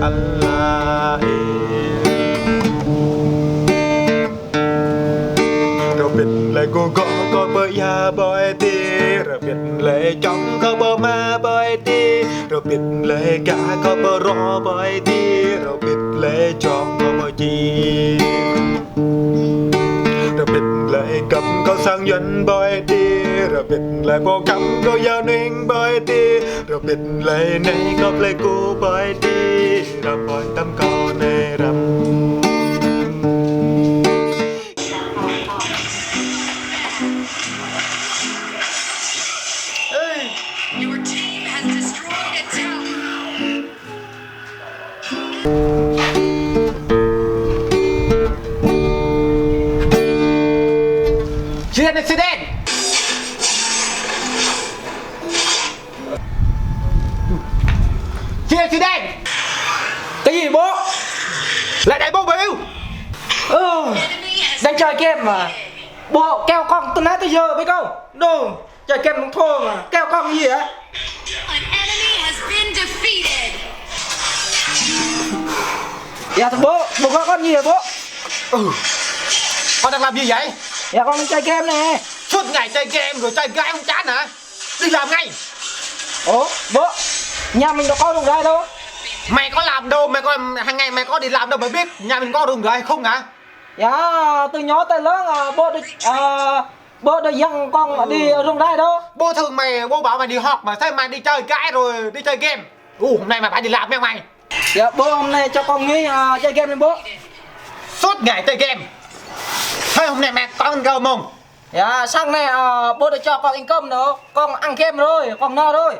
Allah rồi biết lại cô gõ có bởi ya bởi ti rồi biết lại trong có bởi ma bởi ti rồi biết lại cả có bởi rõ bởi ti rồi biết lại trong có bởi chi rồi biết lại cầm có sang nhân bởi ti rồi biết lại bộ cầm có gia ninh bởi ti rồi biết lại này có lại cô bởi ti rồi bởi tâm có này rằm Your team has destroyed a tower. Chuyện accident. Chuyện accident. Cái gì bố? Lại đại bố biểu. Enemy has Đang chơi game mà. Bố kêu con từ nãy tới giờ biết không? Đồ chơi game không thua mà. Kêu con cái gì á? an enemy has been defeated. Dạ thằng bố gọi con gì vậy bố? Con đang làm gì vậy? Dạ con đang chơi game nè. Suốt ngày chơi game rồi chơi gái không chán hả? Đi làm ngay. Ủa bố, nhà mình đâu có đường ray đâu. Mày có làm đâu, mày có hàng ngày mày có đi làm đâu mày biết nhà mình có đường gái không hả? Dạ từ nhỏ tới lớn bố được dặn con đi đường ray đâu. Bố thường mày, bố bảo mày đi học mà sao mày đi chơi gái rồi đi chơi game. Hôm nay mày phải đi làm nha mày. Dạ bố hôm nay cho con nghỉ chơi game đi bố. Suốt ngày chơi game. Thôi hôm nay mày có ăn cơm không? Dạ sáng nay bố được cho con ăn cơm nữa. Con ăn game rồi, con no rồi.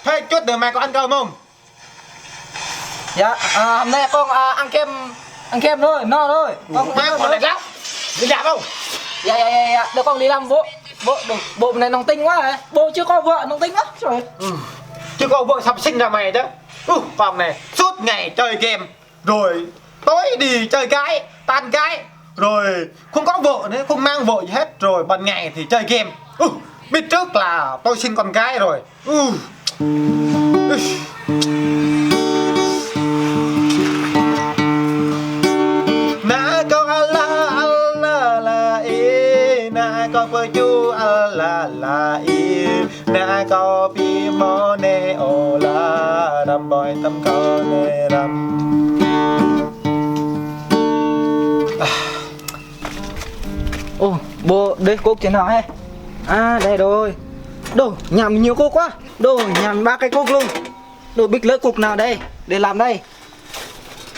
Thế chút nữa mày có ăn cơm không? Dạ hôm nay con ăn game rồi, no rồi. Con Mày còn lại lắm. Đi làm không? Dạ được con đi làm bố. Bố này nóng tính quá hả? Bố chưa có vợ nóng tính quá. Trời. Chứ có vợ sắp sinh ra mày chứ. Phòng này suốt ngày chơi game rồi tối đi chơi gái, tan gái rồi không có vợ nữa, không mang vợ gì hết rồi ban ngày thì chơi game. Biết trước là tôi sinh con gái rồi. Na có Allah Allah la e na có bơ chu Allah la e na có pi mo ne o la ram boy tâm có ne ram. Ồ bố đây cốc thế nào hay? À đây rồi. Đồ nhà mình nhiều cốc quá. Đồ nhà mình 3 cái cốc luôn. Đồ biết lỡ cục nào đây để làm đây.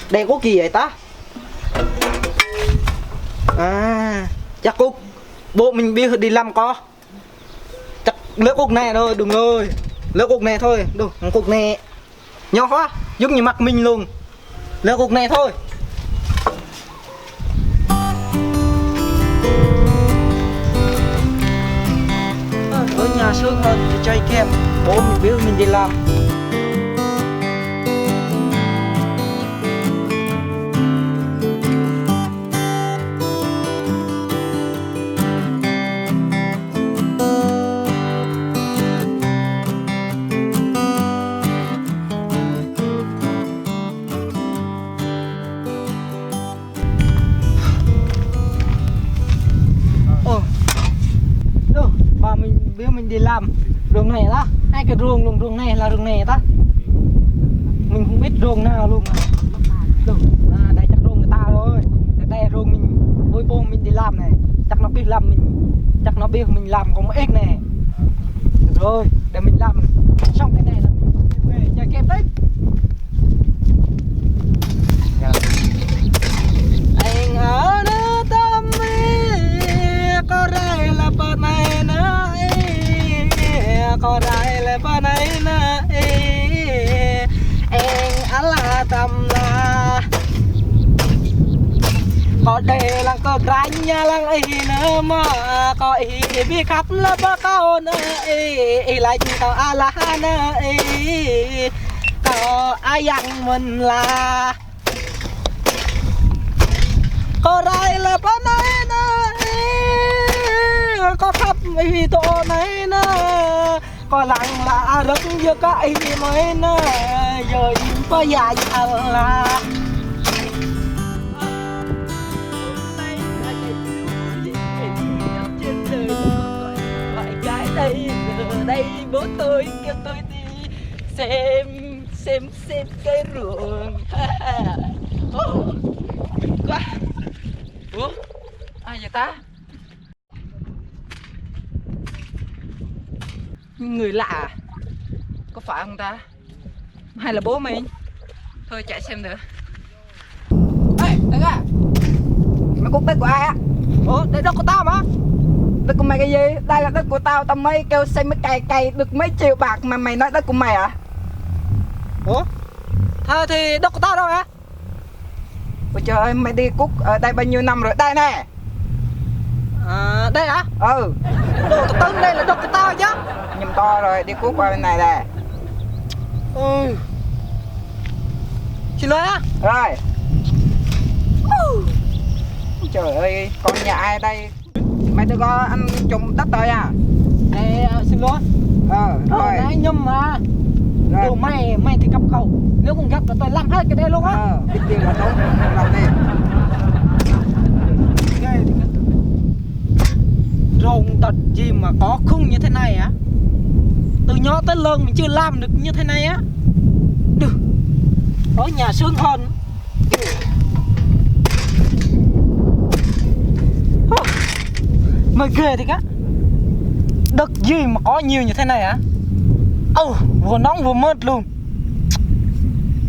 Đây có gì vậy ta? À chắc cục bộ mình biết đi làm có. Chắc lỡ cục này thôi đúng rồi. Lỡ cục này thôi. Đồ cục này nhỏ quá giống như mặt mình luôn. Lỡ cục này thôi. Ở nhà sướng hơn thì chơi game. Bố mình biết mình đi làm. Bà mình biết mình đi làm ruộng này đó, hai cái ruộng này là ruộng này ta, mình không biết ruộng nào luôn mà đây chắc ruộng người ta rồi, đây ruộng mình vui bố mình đi làm này, chắc nó biết làm mình, chắc nó biết mình làm có một ít này, được rồi để mình làm xong cái này là mình về nhà kẹp đấy. Anh ở nơi tâm có đây là bờ này nữa, có đây là bờ này nữa, anh là tâm là có đây là có ranh nhà là ý nữa mà có ý biết khắp là bờ cao nữa, ý lại có là nữa, có ai dặn mình là có đây là bờ này nữa, có khắp ý tổ này nữa, có lặng là rất nhiều cái mới nữa, giờ bao giờ là đây đây bố tôi kêu tôi đi xem cái ruộng. Quá. Ủa ai vậy ta? Người lạ à? Có phải không ta? Hay là bố mình? Thôi chạy xem nữa. Ê, đừng à. Mày cút đất của ai á? Ủa, đây đất của tao mà. Đất của mày cái gì? Đây là đất của tao, tao mới kêu xây mới cày được mấy triệu bạc mà mày nói đất của mày à? Ủa? Thôi thì đất của tao đâu hả? Ôi trời ơi, mày đi cút ở đây bao nhiêu năm rồi? Đây nè. À, đây hả? Ừ. Đồ tao tính đây là đất của tao chứ. Nhầm to rồi, đi cút qua bên này nè. Ừ. Xin lỗi á. Rồi. Trời ơi, con nhà ai đây? Mày đừng có ăn trộm đất tôi à? Ê, xin lỗi. Rồi. Đấy, nhầm mà. Rồi. Đồ mày thì cặp cầu. Nếu không gặp là tôi làm hết cái đây luôn á. Biết điều là tốt, làm đi. Rồng tật gì mà có khung như thế này á? Từ nhỏ tới lớn mình chưa làm được như thế này á. Được. Ở nhà sướng hơn. Mà ghê thì á. Đất gì mà có nhiều như thế này á? Vừa nóng vừa mệt luôn.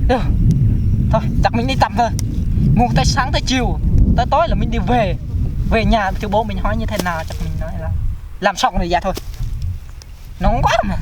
Được. Thôi chắc mình đi tắm thôi. Ngủ tới sáng tới chiều, tới tối là mình đi về. Về nhà thì bố mình hỏi như thế nào chắc mình nói là làm xong rồi ra thôi. Nóng quá mà.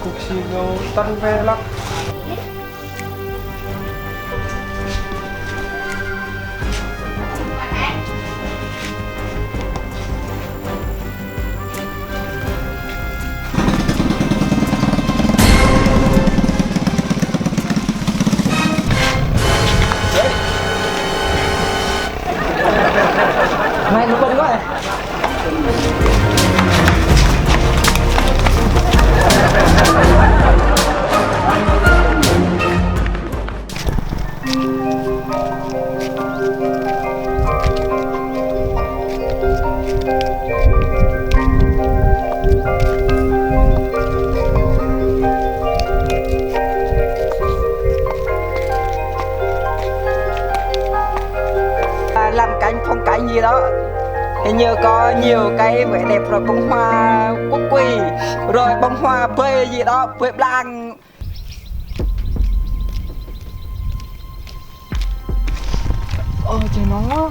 Cục xì dầu tân về lắm. Mày nó bận quá. Làm cảnh phong cảnh gì đó hình như có nhiều cái vẻ đẹp rồi bông hoa quốc quỳ rồi bông hoa bê gì đó bê blanc. Ôi trời nó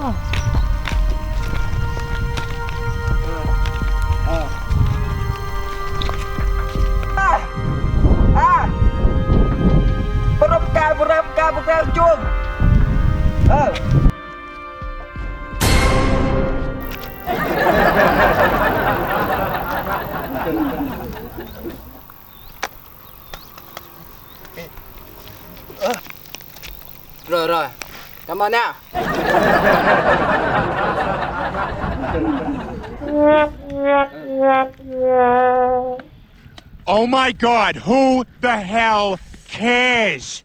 bơm ca chuông. Rồi rồi, cảm ơn nha. Oh my God, who the hell cares?